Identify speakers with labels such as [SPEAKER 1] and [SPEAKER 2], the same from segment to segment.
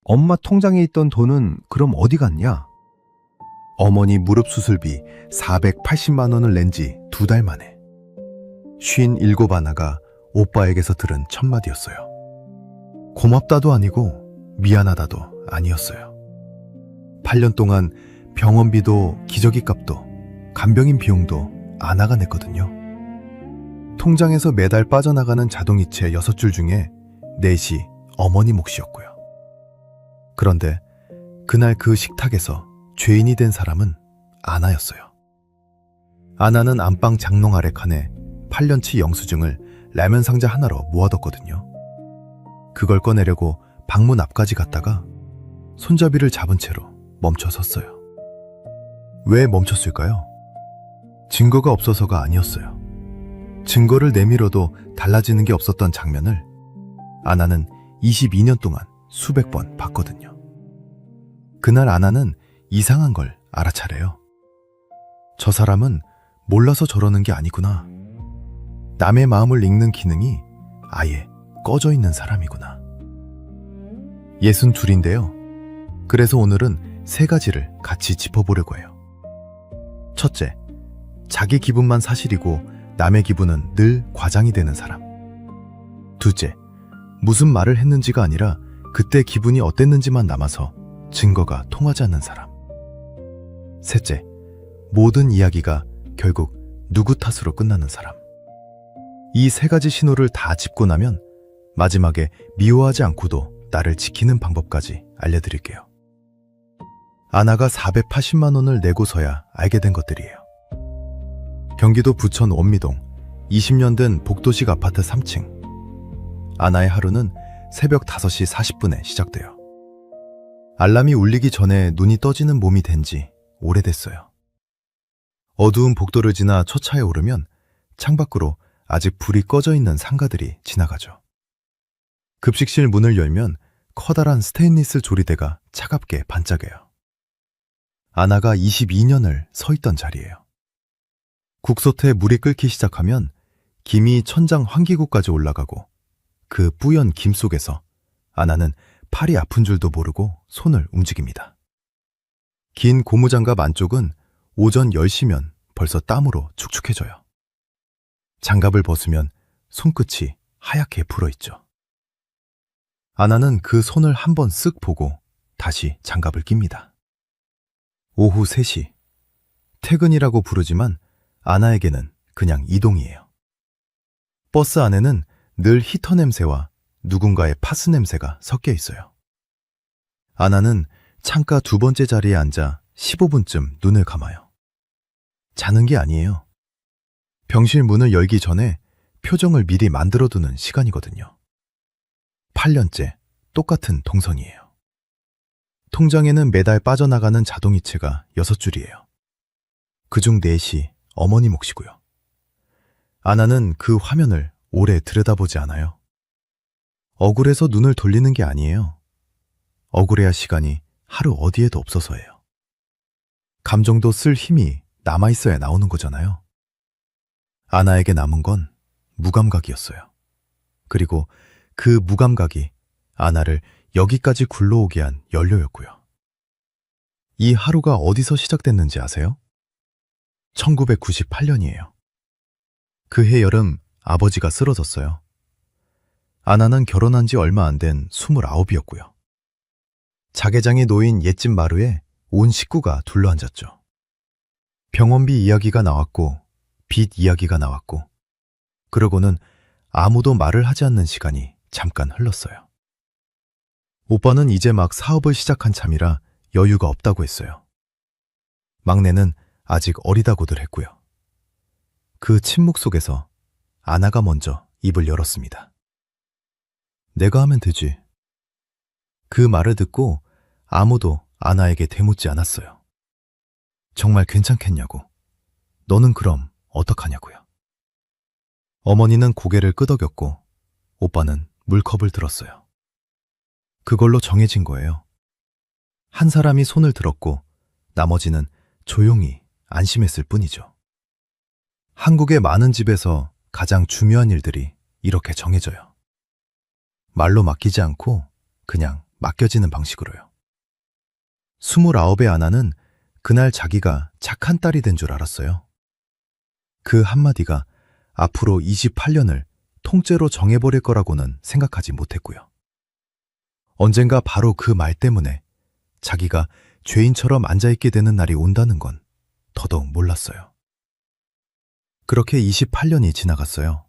[SPEAKER 1] 엄마 통장에 있던 돈은 그럼 어디 갔냐? 어머니 무릎 수술비 480만 원을 낸 지 2달 만에 57 아나가 오빠에게서 들은 첫 마디였어요. 고맙다도 아니고 미안하다도 아니었어요. 8년 동안 병원비도 기저귀 값도 간병인 비용도 아나가 냈거든요. 통장에서 매달 빠져나가는 자동이체 6줄 중에 4이 어머니 몫이었고요. 그런데 그날 그 식탁에서 죄인이 된 사람은 아나였어요. 아나는 안방 장롱 아래 칸에 8년치 영수증을 라면 상자 하나로 모아뒀거든요. 그걸 꺼내려고 방문 앞까지 갔다가 손잡이를 잡은 채로 멈춰 섰어요. 왜 멈췄을까요? 증거가 없어서가 아니었어요. 증거를 내밀어도 달라지는 게 없었던 장면을 아나는 22년 동안 수백 번 봤거든요. 그날 아나는 이상한 걸 알아차려요. 저 사람은 몰라서 저러는 게 아니구나. 남의 마음을 읽는 기능이 아예 꺼져 있는 사람이구나. 62인데요. 그래서 오늘은 3가지를 같이 짚어보려고 해요. 첫째, 자기 기분만 사실이고 남의 기분은 늘 과장이 되는 사람. 둘째, 무슨 말을 했는지가 아니라 그때 기분이 어땠는지만 남아서 증거가 통하지 않는 사람. 셋째, 모든 이야기가 결국 누구 탓으로 끝나는 사람. 이 3가지 신호를 다 짚고 나면 마지막에 미워하지 않고도 나를 지키는 방법까지 알려드릴게요. 아나가 480만 원을 내고서야 알게 된 것들이에요. 경기도 부천 원미동 20년 된 복도식 아파트 3층. 아나의 하루는 새벽 5시 40분에 시작돼요. 알람이 울리기 전에 눈이 떠지는 몸이 된 지 오래됐어요. 어두운 복도를 지나 첫 차에 오르면 창밖으로 아직 불이 꺼져 있는 상가들이 지나가죠. 급식실 문을 열면 커다란 스테인리스 조리대가 차갑게 반짝여요. 아나가 22년을 서 있던 자리예요. 국솥에 물이 끓기 시작하면 김이 천장 환기구까지 올라가고 그 뿌연 김 속에서 아나는 팔이 아픈 줄도 모르고 손을 움직입니다. 긴 고무장갑 안쪽은 오전 10시면 벌써 땀으로 축축해져요. 장갑을 벗으면 손끝이 하얗게 불어있죠. 아나는 그 손을 한번 쓱 보고 다시 장갑을 낍니다. 오후 3시. 퇴근이라고 부르지만 아나에게는 그냥 이동이에요. 버스 안에는 늘 히터 냄새와 누군가의 파스 냄새가 섞여 있어요. 아나는 창가 2번째 자리에 앉아 15분쯤 눈을 감아요. 자는 게 아니에요. 병실 문을 열기 전에 표정을 미리 만들어두는 시간이거든요. 8년째 똑같은 동선이에요. 통장에는 매달 빠져나가는 자동이체가 6줄이에요. 그중 4이 어머니 몫이고요. 아나는 그 화면을 오래 들여다보지 않아요. 억울해서 눈을 돌리는 게 아니에요. 억울해야 시간이 하루 어디에도 없어서예요. 감정도 쓸 힘이 남아있어야 나오는 거잖아요. 아나에게 남은 건 무감각이었어요. 그리고 그 무감각이 아나를 여기까지 굴러오게 한 연료였고요. 이 하루가 어디서 시작됐는지 아세요? 1998년이에요. 그해 여름 아버지가 쓰러졌어요. 아나는 결혼한 지 얼마 안 된 29이었고요. 자개장에 놓인 옛집 마루에 온 식구가 둘러앉았죠. 병원비 이야기가 나왔고 빚 이야기가 나왔고 그러고는 아무도 말을 하지 않는 시간이 잠깐 흘렀어요. 오빠는 이제 막 사업을 시작한 참이라 여유가 없다고 했어요. 막내는 아직 어리다고들 했고요. 그 침묵 속에서 아나가 먼저 입을 열었습니다. 내가 하면 되지. 그 말을 듣고 아무도 아나에게 대묻지 않았어요. 정말 괜찮겠냐고. 너는 그럼 어떡하냐고요. 어머니는 고개를 끄덕였고 오빠는 물컵을 들었어요. 그걸로 정해진 거예요. 한 사람이 손을 들었고 나머지는 조용히 안심했을 뿐이죠. 한국의 많은 집에서 가장 중요한 일들이 이렇게 정해져요. 말로 맡기지 않고 그냥 맡겨지는 방식으로요. 29의 아나는 그날 자기가 착한 딸이 된 줄 알았어요. 그 한마디가 앞으로 28년을 통째로 정해버릴 거라고는 생각하지 못했고요. 언젠가 바로 그 말 때문에 자기가 죄인처럼 앉아있게 되는 날이 온다는 건 더더욱 몰랐어요. 그렇게 28년이 지나갔어요.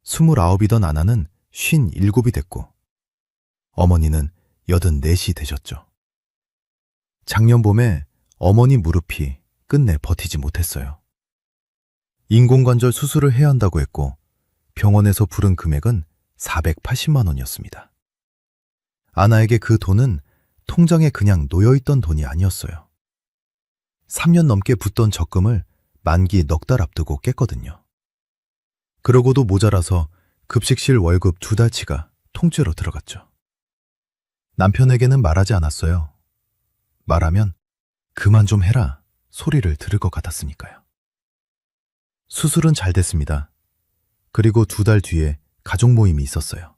[SPEAKER 1] 29이던 아나는 57이 됐고 어머니는 84이 되셨죠. 작년 봄에 어머니 무릎이 끝내 버티지 못했어요. 인공관절 수술을 해야 한다고 했고 병원에서 부른 금액은 480만 원이었습니다. 아나에게 그 돈은 통장에 그냥 놓여있던 돈이 아니었어요. 3년 넘게 붙던 적금을 만기 넉 달 앞두고 깼거든요. 그러고도 모자라서 급식실 월급 2달치가 통째로 들어갔죠. 남편에게는 말하지 않았어요. 말하면 그만 좀 해라 소리를 들을 것 같았으니까요. 수술은 잘 됐습니다. 그리고 2달 뒤에 가족 모임이 있었어요.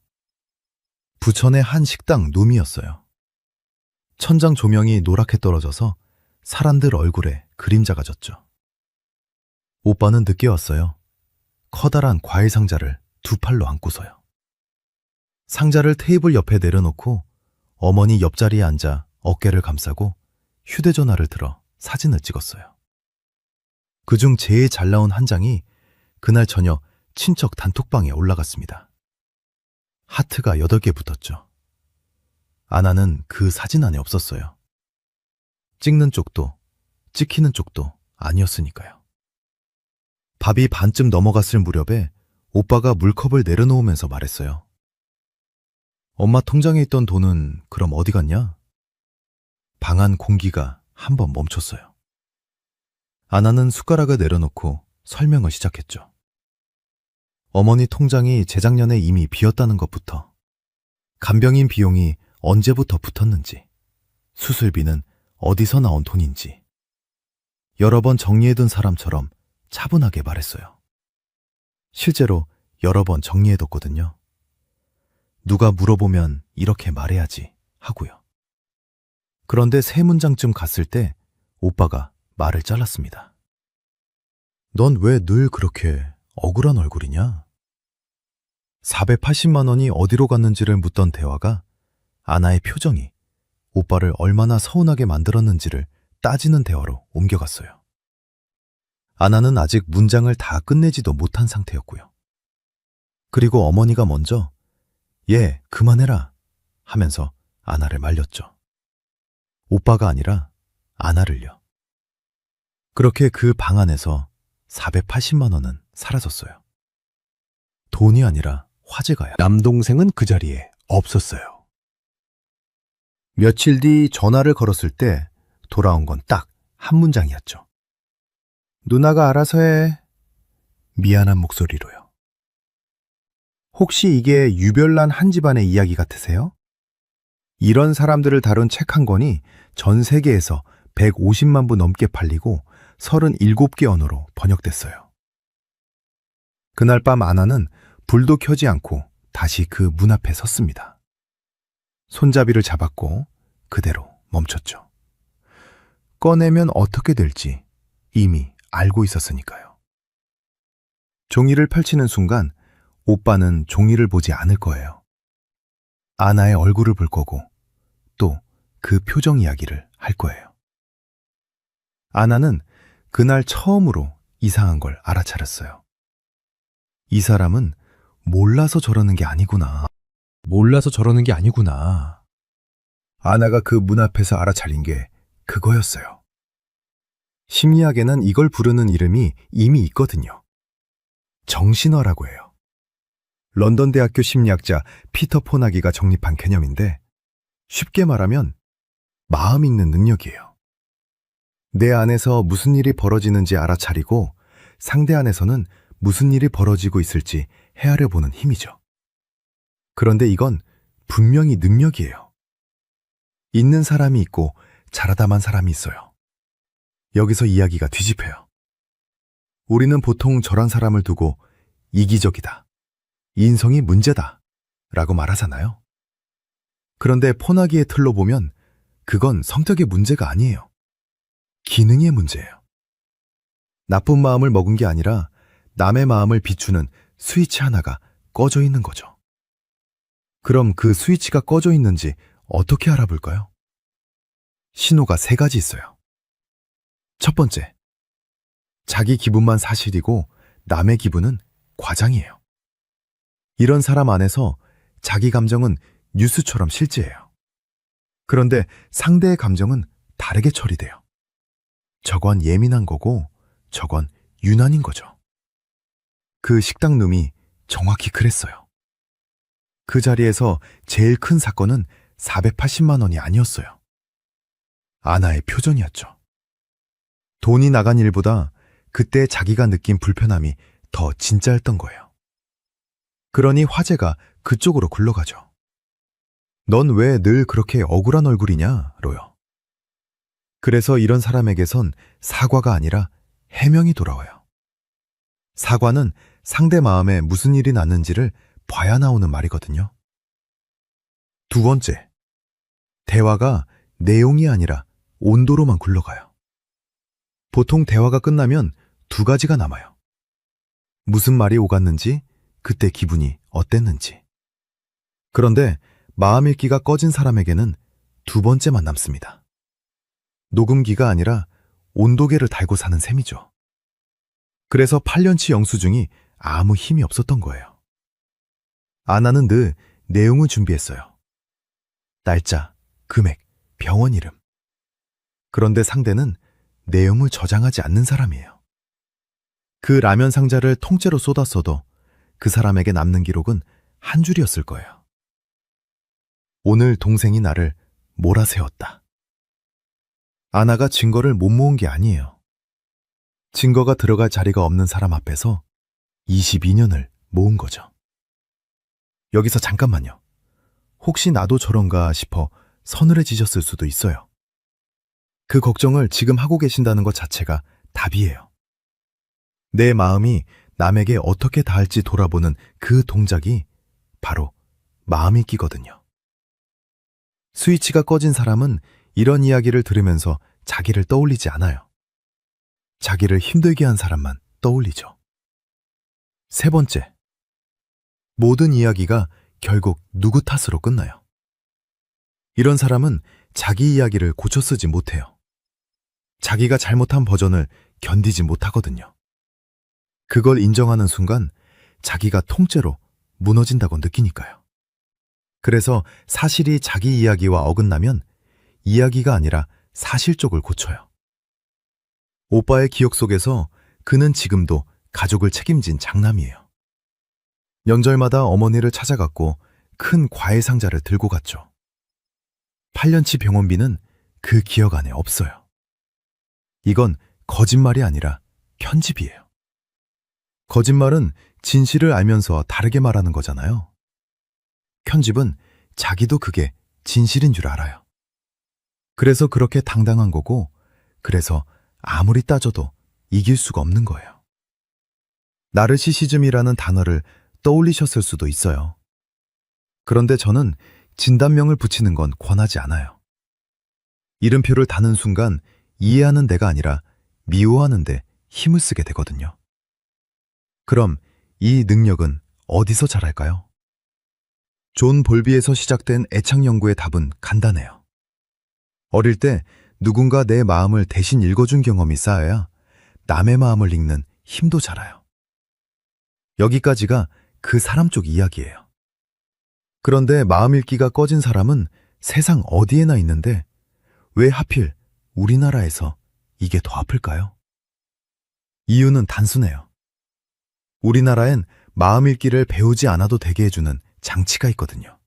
[SPEAKER 1] 부천의 한 식당 룸이었어요. 천장 조명이 노랗게 떨어져서 사람들 얼굴에 그림자가 졌죠. 오빠는 늦게 왔어요. 커다란 과일 상자를 2팔로 안고서요. 상자를 테이블 옆에 내려놓고 어머니 옆자리에 앉아 어깨를 감싸고 휴대전화를 들어 사진을 찍었어요. 그중 제일 잘 나온 한 장이 그날 저녁 친척 단톡방에 올라갔습니다. 하트가 8개 붙었죠. 아나는 그 사진 안에 없었어요. 찍는 쪽도 찍히는 쪽도 아니었으니까요. 밥이 반쯤 넘어갔을 무렵에 오빠가 물컵을 내려놓으면서 말했어요. 엄마 통장에 있던 돈은 그럼 어디 갔냐? 방 안 공기가 한번 멈췄어요. 아나는 숟가락을 내려놓고 설명을 시작했죠. 어머니 통장이 재작년에 이미 비었다는 것부터, 간병인 비용이 언제부터 붙었는지, 수술비는 어디서 나온 돈인지, 여러 번 정리해둔 사람처럼 차분하게 말했어요. 실제로 여러 번 정리해뒀거든요. 누가 물어보면 이렇게 말해야지 하고요. 그런데 세 문장쯤 갔을 때 오빠가 말을 잘랐습니다. 넌 왜 늘 그렇게 억울한 얼굴이냐? 480만 원이 어디로 갔는지를 묻던 대화가 아나의 표정이 오빠를 얼마나 서운하게 만들었는지를 따지는 대화로 옮겨갔어요. 아나는 아직 문장을 다 끝내지도 못한 상태였고요. 그리고 어머니가 먼저 얘 그만해라 하면서 아나를 말렸죠. 오빠가 아니라 아나를요. 그렇게 그 방 안에서 480만 원은 사라졌어요. 돈이 아니라 화재가요.
[SPEAKER 2] 남동생은 그 자리에 없었어요.
[SPEAKER 1] 며칠 뒤 전화를 걸었을 때 돌아온 건 딱 한 문장이었죠. 누나가 알아서 해. 미안한 목소리로요. 혹시 이게 유별난 한 집안의 이야기 같으세요? 이런 사람들을 다룬 책 한 권이 전 세계에서 150만 부 넘게 팔리고 37개 언어로 번역됐어요. 그날 밤 아나는 불도 켜지 않고 다시 그 문 앞에 섰습니다. 손잡이를 잡았고 그대로 멈췄죠. 꺼내면 어떻게 될지 이미 알고 있었으니까요. 종이를 펼치는 순간 오빠는 종이를 보지 않을 거예요. 아나의 얼굴을 볼 거고 또 그 표정 이야기를 할 거예요. 아나는 그날 처음으로 이상한 걸 알아차렸어요. 이 사람은 몰라서 저러는 게 아니구나.
[SPEAKER 2] 몰라서 저러는 게 아니구나.
[SPEAKER 1] 아나가 그 문 앞에서 알아차린 게 그거였어요. 심리학에는 이걸 부르는 이름이 이미 있거든요. 정신화라고 해요. 런던 대학교 심리학자 피터 포나기가 정립한 개념인데 쉽게 말하면 마음 읽는 능력이에요. 내 안에서 무슨 일이 벌어지는지 알아차리고 상대 안에서는 무슨 일이 벌어지고 있을지 헤아려 보는 힘이죠. 그런데 이건 분명히 능력이에요. 있는 사람이 있고 잘하다만 사람이 있어요. 여기서 이야기가 뒤집혀요. 우리는 보통 저런 사람을 두고 이기적이다, 인성이 문제다 라고 말하잖아요. 그런데 포나기의 틀로 보면 그건 성격의 문제가 아니에요. 기능의 문제예요. 나쁜 마음을 먹은 게 아니라 남의 마음을 비추는 스위치 하나가 꺼져 있는 거죠. 그럼 그 스위치가 꺼져 있는지 어떻게 알아볼까요? 신호가 세 가지 있어요. 첫 번째, 자기 기분만 사실이고 남의 기분은 과장이에요. 이런 사람 안에서 자기 감정은 뉴스처럼 실제예요. 그런데 상대의 감정은 다르게 처리돼요. 저건 예민한 거고 저건 유난인 거죠. 그 식당 놈이 정확히 그랬어요. 그 자리에서 제일 큰 사건은 480만 원이 아니었어요. 아나의 표정이었죠. 돈이 나간 일보다 그때 자기가 느낀 불편함이 더 진짜였던 거예요. 그러니 화제가 그쪽으로 굴러가죠. 넌 왜 늘 그렇게 억울한 얼굴이냐? 로요. 그래서 이런 사람에게선 사과가 아니라 해명이 돌아와요. 사과는 상대 마음에 무슨 일이 났는지를 봐야 나오는 말이거든요. 두 번째, 대화가 내용이 아니라 온도로만 굴러가요. 보통 대화가 끝나면 두 가지가 남아요. 무슨 말이 오갔는지, 그때 기분이 어땠는지. 그런데 마음 읽기가 꺼진 사람에게는 두 번째만 남습니다. 녹음기가 아니라 온도계를 달고 사는 셈이죠. 그래서 8년치 영수증이 아무 힘이 없었던 거예요. 아나는 늘 내용을 준비했어요. 날짜, 금액, 병원 이름. 그런데 상대는 내용을 저장하지 않는 사람이에요. 그 라면 상자를 통째로 쏟았어도 그 사람에게 남는 기록은 한 줄이었을 거예요. 오늘 동생이 나를 몰아세웠다. 아나가 증거를 못 모은 게 아니에요. 증거가 들어갈 자리가 없는 사람 앞에서 22년을 모은 거죠. 여기서 잠깐만요. 혹시 나도 저런가 싶어 서늘해지셨을 수도 있어요. 그 걱정을 지금 하고 계신다는 것 자체가 답이에요. 내 마음이 남에게 어떻게 닿을지 돌아보는 그 동작이 바로 마음 읽기거든요. 스위치가 꺼진 사람은 이런 이야기를 들으면서 자기를 떠올리지 않아요. 자기를 힘들게 한 사람만 떠올리죠. 세 번째, 모든 이야기가 결국 누구 탓으로 끝나요. 이런 사람은 자기 이야기를 고쳐 쓰지 못해요. 자기가 잘못한 버전을 견디지 못하거든요. 그걸 인정하는 순간 자기가 통째로 무너진다고 느끼니까요. 그래서 사실이 자기 이야기와 어긋나면 이야기가 아니라 사실 쪽을 고쳐요. 오빠의 기억 속에서 그는 지금도 가족을 책임진 장남이에요. 명절마다 어머니를 찾아갔고 큰 과일 상자를 들고 갔죠. 8년치 병원비는 그 기억 안에 없어요. 이건 거짓말이 아니라 편집이에요. 거짓말은 진실을 알면서 다르게 말하는 거잖아요. 편집은 자기도 그게 진실인 줄 알아요. 그래서 그렇게 당당한 거고, 그래서 아무리 따져도 이길 수가 없는 거예요. 나르시시즘이라는 단어를 떠올리셨을 수도 있어요. 그런데 저는 진단명을 붙이는 건 권하지 않아요. 이름표를 다는 순간 이해하는 데가 아니라 미워하는 데 힘을 쓰게 되거든요. 그럼 이 능력은 어디서 자랄까요? 존 볼비에서 시작된 애착 연구의 답은 간단해요. 어릴 때 누군가 내 마음을 대신 읽어준 경험이 쌓여야 남의 마음을 읽는 힘도 자라요. 여기까지가 그 사람 쪽 이야기예요. 그런데 마음 읽기가 꺼진 사람은 세상 어디에나 있는데 왜 하필 우리나라에서 이게 더 아플까요? 이유는 단순해요. 우리나라엔 마음 읽기를 배우지 않아도 되게 해주는 장치가 있거든요.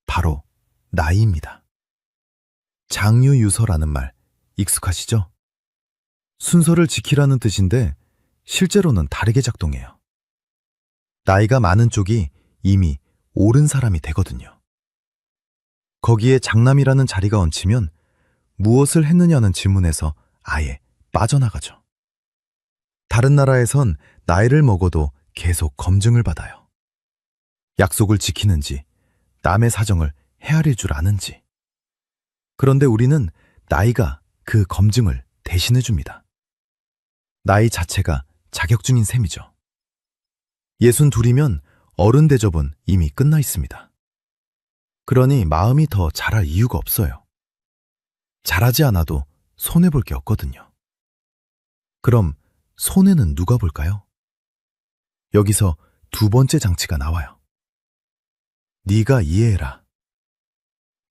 [SPEAKER 1] 바로 나이입니다. 장유유서라는 말 익숙하시죠? 순서를 지키라는 뜻인데 실제로는 다르게 작동해요. 나이가 많은 쪽이 이미 옳은 사람이 되거든요. 거기에 장남이라는 자리가 얹히면 무엇을 했느냐는 질문에서 아예 빠져나가죠. 다른 나라에선 나이를 먹어도 계속 검증을 받아요. 약속을 지키는지, 남의 사정을 헤아릴 줄 아는지. 그런데 우리는 나이가 그 검증을 대신해 줍니다. 나이 자체가 자격증인 셈이죠. 62이면 어른 대접은 이미 끝나 있습니다. 그러니 마음이 더 자랄 이유가 없어요. 잘하지 않아도 손해볼 게 없거든요. 그럼 손해는 누가 볼까요? 여기서 두 번째 장치가 나와요. 네가 이해해라.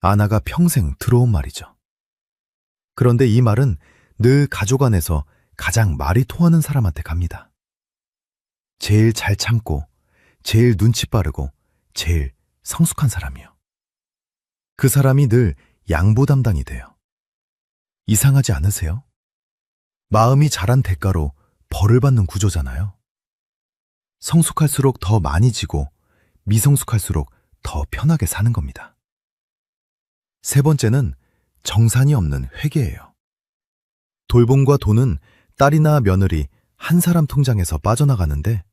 [SPEAKER 1] 아나가 평생 들어온 말이죠. 그런데 이 말은 늘 가족 안에서 가장 말이 통하는 사람한테 갑니다. 제일 잘 참고, 제일 눈치 빠르고, 제일 성숙한 사람이요. 그 사람이 늘 양보 담당이 돼요. 이상하지 않으세요? 마음이 자란 대가로 벌을 받는 구조잖아요. 성숙할수록 더 많이 지고 미성숙할수록 더 편하게 사는 겁니다. 세 번째는 정산이 없는 회계예요. 돌봄과 돈은 딸이나 며느리 한 사람 통장에서 빠져나가는데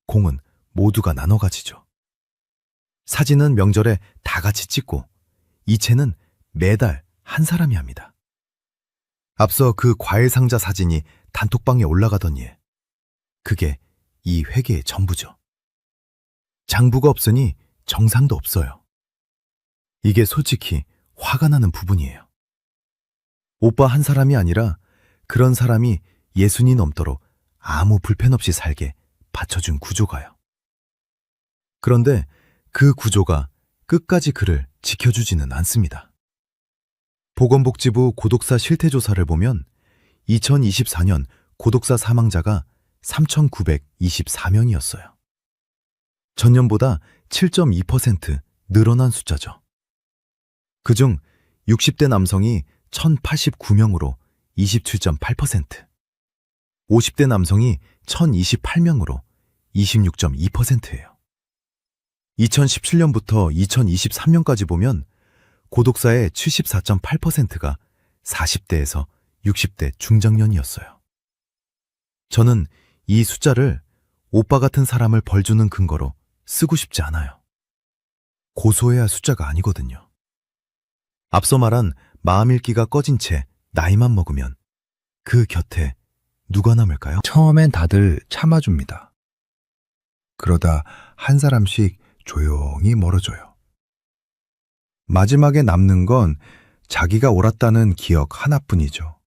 [SPEAKER 1] 공은 모두가 나눠 가지죠. 사진은 명절에 다 같이 찍고 이체는 매달 한 사람이 합니다. 앞서 그 과일 상자 사진이 단톡방에 올라가더니 그게 이 회계의 전부죠. 장부가 없으니 정산도 없어요. 이게 솔직히 화가 나는 부분이에요. 오빠 한 사람이 아니라 그런 사람이 60이 넘도록 아무 불편 없이 살게 받쳐준 구조가요. 그런데 그 구조가 끝까지 그를 지켜주지는 않습니다. 보건복지부 고독사 실태조사를 보면 2024년 고독사 사망자가 3,924명이었어요. 전년보다 7.2% 늘어난 숫자죠. 그중 60대 남성이 1,089명으로 27.8%, 50대 남성이 1,028명으로 26.2%예요. 2017년부터 2023년까지 보면 고독사의 74.8%가 40대에서 60대 중장년이었어요. 저는 이 숫자를 오빠 같은 사람을 벌주는 근거로 쓰고 싶지 않아요. 고소해야 숫자가 아니거든요. 앞서 말한 마음 읽기가 꺼진 채 나이만 먹으면 그 곁에 누가 남을까요?
[SPEAKER 2] 처음엔 다들 참아줍니다. 그러다 한 사람씩 조용히 멀어져요. 마지막에 남는 건 자기가 옳았다는 기억 하나뿐이죠.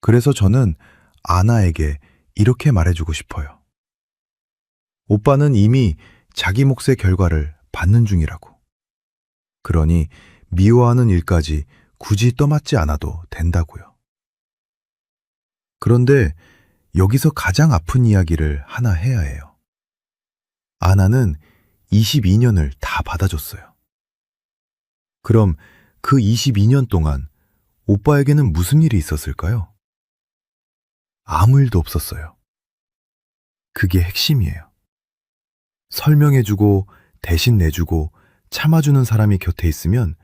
[SPEAKER 2] 그래서 저는 아나에게 이렇게 말해주고 싶어요. 오빠는 이미 자기 몫의 결과를 받는 중이라고. 그러니 미워하는 일까지 굳이 떠맡지 않아도 된다고요. 그런데 여기서 가장 아픈 이야기를 하나 해야 해요. 아나는 22년을 다 받아줬어요. 그럼 그 22년 동안 오빠에게는 무슨 일이 있었을까요? 아무 일도 없었어요. 그게 핵심이에요. 설명해주고 대신 내주고 참아주는 사람이 곁에 있으면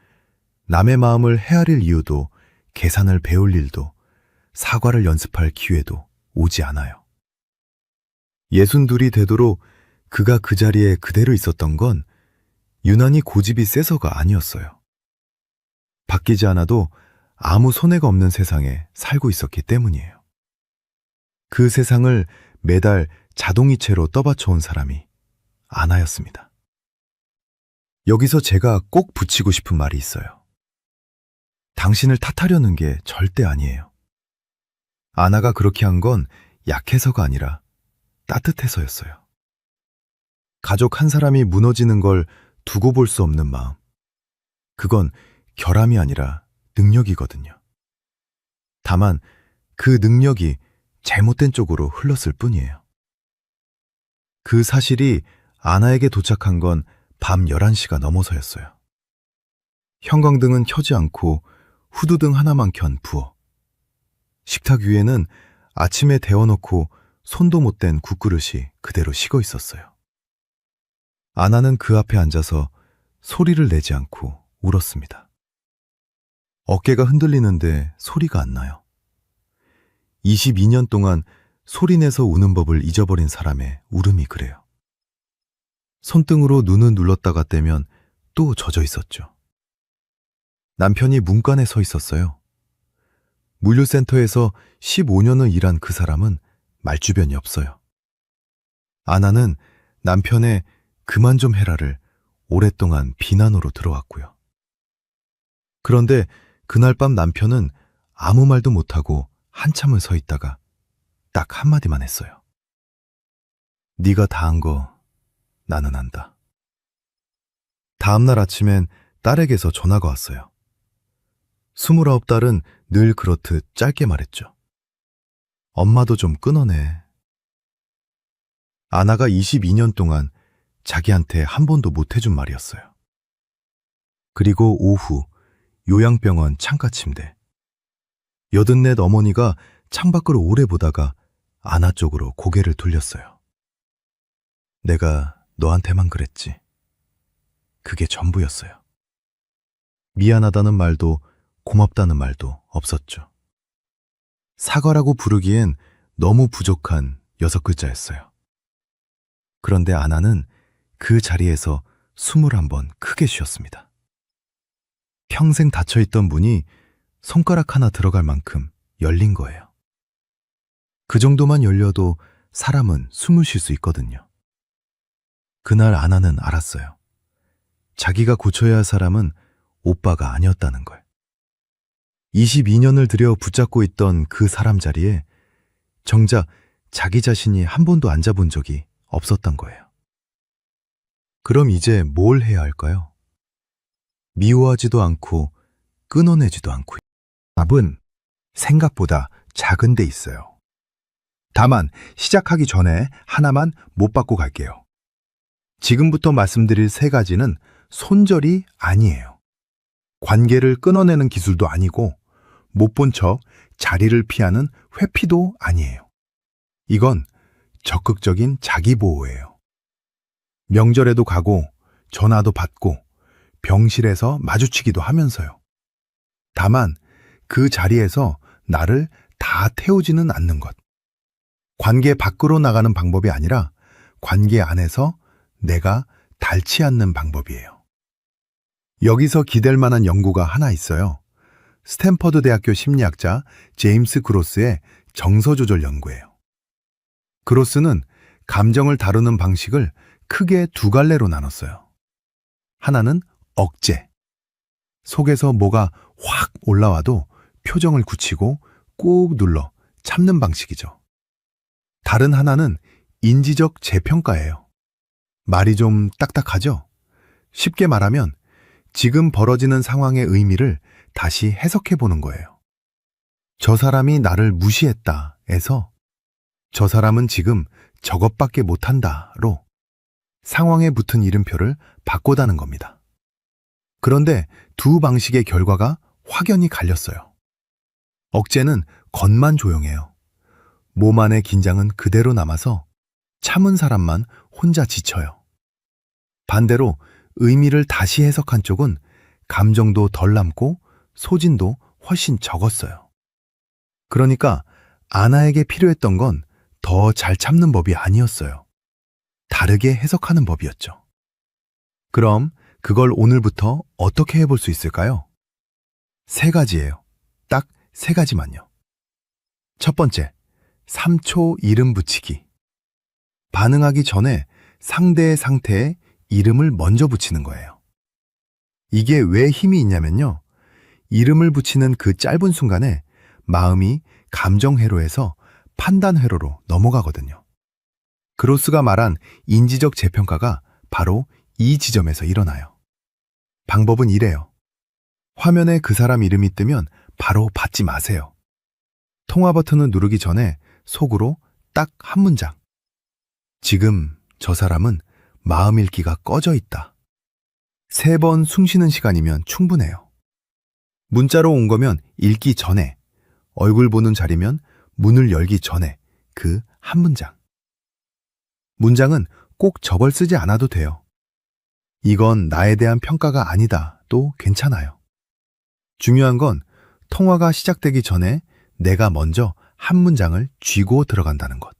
[SPEAKER 2] 남의 마음을 헤아릴 이유도 계산을 배울 일도 사과를 연습할 기회도 오지 않아요. 62이 되도록 그가 그 자리에 그대로 있었던 건 유난히 고집이 세서가 아니었어요. 바뀌지 않아도 아무 손해가 없는 세상에 살고 있었기 때문이에요. 그 세상을 매달 자동이체로 떠받쳐온 사람이 아나였습니다. 여기서 제가 꼭 붙이고 싶은 말이 있어요. 당신을 탓하려는 게 절대 아니에요. 아나가 그렇게 한 건 약해서가 아니라 따뜻해서였어요. 가족 한 사람이 무너지는 걸 두고 볼 수 없는 마음. 그건 결함이 아니라 능력이거든요. 다만 그 능력이 잘못된 쪽으로 흘렀을 뿐이에요. 그 사실이 아나에게 도착한 건 밤 11시가 넘어서였어요. 형광등은 켜지 않고 후드등 하나만 켠 부엌. 식탁 위에는 아침에 데워놓고 손도 못 댄 국그릇이 그대로 식어 있었어요. 아나는 그 앞에 앉아서 소리를 내지 않고 울었습니다. 어깨가 흔들리는데 소리가 안 나요. 22년 동안 소리내서 우는 법을 잊어버린 사람의 울음이 그래요. 손등으로 눈을 눌렀다가 떼면 또 젖어 있었죠. 남편이 문간에 서 있었어요. 물류센터에서 15년을 일한 그 사람은 말주변이 없어요. 아나는 남편의 그만 좀 해라를 오랫동안 비난으로 들어왔고요. 그런데 그날 밤 남편은 아무 말도 못하고 한참을 서 있다가 딱 한마디만 했어요. 네가 다 한 거 나는 안다. 다음날 아침엔 딸에게서 전화가 왔어요. 29딸은 늘 그렇듯 짧게 말했죠. 엄마도 좀 끊어내. 아나가 22년 동안 자기한테 한 번도 못해준 말이었어요. 그리고 오후 요양병원 창가침대. 84 어머니가 창밖으로 오래 보다가 아나 쪽으로 고개를 돌렸어요. 내가 너한테만 그랬지. 그게 전부였어요. 미안하다는 말도 고맙다는 말도 없었죠. 사과라고 부르기엔 너무 부족한 6글자였어요. 그런데 아나는 그 자리에서 21번 크게 쉬었습니다. 평생 닫혀있던 문이 손가락 하나 들어갈 만큼 열린 거예요. 그 정도만 열려도 사람은 숨을 쉴 수 있거든요. 그날 아나는 알았어요. 자기가 고쳐야 할 사람은 오빠가 아니었다는 걸. 22년을 들여 붙잡고 있던 그 사람 자리에 정작 자기 자신이 한 번도 앉아본 적이 없었던 거예요. 그럼 이제 뭘 해야 할까요? 미워하지도 않고 끊어내지도 않고.
[SPEAKER 1] 답은 생각보다 작은 데 있어요. 다만 시작하기 전에 하나만 못 받고 갈게요. 지금부터 말씀드릴 3가지는 손절이 아니에요. 관계를 끊어내는 기술도 아니고 못 본 척 자리를 피하는 회피도 아니에요. 이건 적극적인 자기보호예요. 명절에도 가고 전화도 받고 병실에서 마주치기도 하면서요. 다만 그 자리에서 나를 다 태우지는 않는 것. 관계 밖으로 나가는 방법이 아니라 관계 안에서 내가 닳지 않는 방법이에요. 여기서 기댈 만한 연구가 하나 있어요. 스탠퍼드 대학교 심리학자 제임스 그로스의 정서조절 연구예요. 그로스는 감정을 다루는 방식을 크게 2갈래로 나눴어요. 하나는 억제. 속에서 뭐가 확 올라와도 표정을 굳히고 꾹 눌러 참는 방식이죠. 다른 하나는 인지적 재평가예요. 말이 좀 딱딱하죠? 쉽게 말하면 지금 벌어지는 상황의 의미를 다시 해석해 보는 거예요. 저 사람이 나를 무시했다에서 저 사람은 지금 저것밖에 못한다로 상황에 붙은 이름표를 바꿔다는 겁니다. 그런데 두 방식의 결과가 확연히 갈렸어요. 억제는 겉만 조용해요. 몸 안의 긴장은 그대로 남아서 참은 사람만 혼자 지쳐요. 반대로 의미를 다시 해석한 쪽은 감정도 덜 남고 소진도 훨씬 적었어요. 그러니까 아나에게 필요했던 건 더 잘 참는 법이 아니었어요. 다르게 해석하는 법이었죠. 그럼 그걸 오늘부터 어떻게 해볼 수 있을까요? 3가지예요. 딱 3가지만요. 첫 번째, 3초 이름 붙이기. 반응하기 전에 상대의 상태에 이름을 먼저 붙이는 거예요. 이게 왜 힘이 있냐면요. 이름을 붙이는 그 짧은 순간에 마음이 감정 회로에서 판단 회로로 넘어가거든요. 그로스가 말한 인지적 재평가가 바로 이 지점에서 일어나요. 방법은 이래요. 화면에 그 사람 이름이 뜨면 바로 받지 마세요. 통화 버튼을 누르기 전에 속으로 딱 한 문장. 지금 저 사람은 마음 읽기가 꺼져 있다. 3번 숨 쉬는 시간이면 충분해요. 문자로 온 거면 읽기 전에, 얼굴 보는 자리면 문을 열기 전에 그 한 문장. 문장은 꼭 저걸 쓰지 않아도 돼요. 이건 나에 대한 평가가 아니다도 괜찮아요. 중요한 건 통화가 시작되기 전에 내가 먼저 한 문장을 쥐고 들어간다는 것.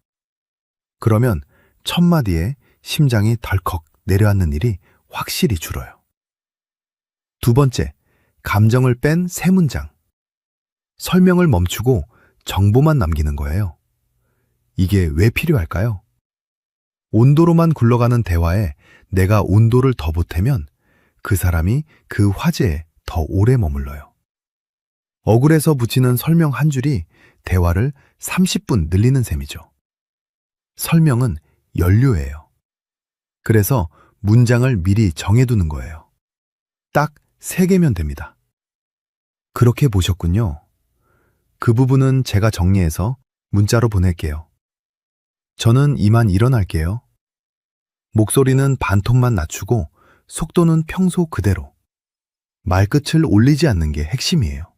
[SPEAKER 1] 그러면 첫 마디에 심장이 덜컥 내려앉는 일이 확실히 줄어요. 두 번째, 감정을 뺀 세 문장. 설명을 멈추고 정보만 남기는 거예요. 이게 왜 필요할까요? 온도로만 굴러가는 대화에 내가 온도를 더 보태면 그 사람이 그 화제에 더 오래 머물러요. 억울해서 붙이는 설명 한 줄이 대화를 30분 늘리는 셈이죠. 설명은 연료예요. 그래서 문장을 미리 정해두는 거예요. 딱 3개면 됩니다. 그렇게 보셨군요. 그 부분은 제가 정리해서 문자로 보낼게요. 저는 이만 일어날게요. 목소리는 반톤만 낮추고 속도는 평소 그대로. 말끝을 올리지 않는 게 핵심이에요.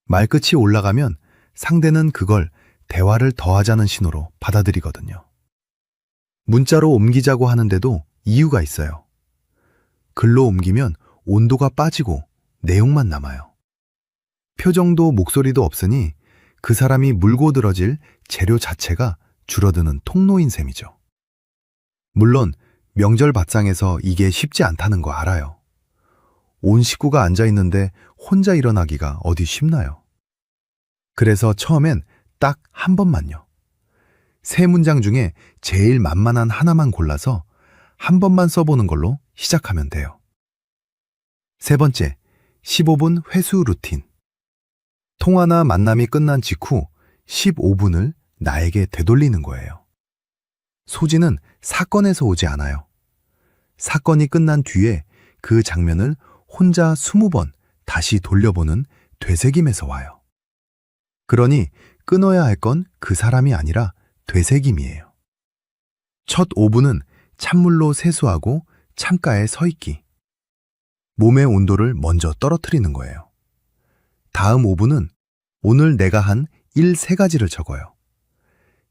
[SPEAKER 1] 말끝이 올라가면 상대는 그걸 대화를 더하자는 신호로 받아들이거든요. 문자로 옮기자고 하는데도 이유가 있어요. 글로 옮기면 온도가 빠지고 내용만 남아요. 표정도 목소리도 없으니 그 사람이 물고 들어질 재료 자체가 줄어드는 통로인 셈이죠. 물론 명절 밥상에서 이게 쉽지 않다는 거 알아요. 온 식구가 앉아있는데 혼자 일어나기가 어디 쉽나요? 그래서 처음엔 딱 한 번만요. 3문장 중에 제일 만만한 하나만 골라서 한 번만 써보는 걸로 시작하면 돼요. 세 번째, 15분 회수 루틴. 통화나 만남이 끝난 직후 15분을 나에게 되돌리는 거예요. 소지는 사건에서 오지 않아요. 사건이 끝난 뒤에 그 장면을 혼자 20번 다시 돌려보는 되새김에서 와요. 그러니 끊어야 할 건 그 사람이 아니라 되새김이에요. 첫 5분은 찬물로 세수하고 창가에 서 있기. 몸의 온도를 먼저 떨어뜨리는 거예요. 다음 5분은 오늘 내가 한 일 3가지를 적어요.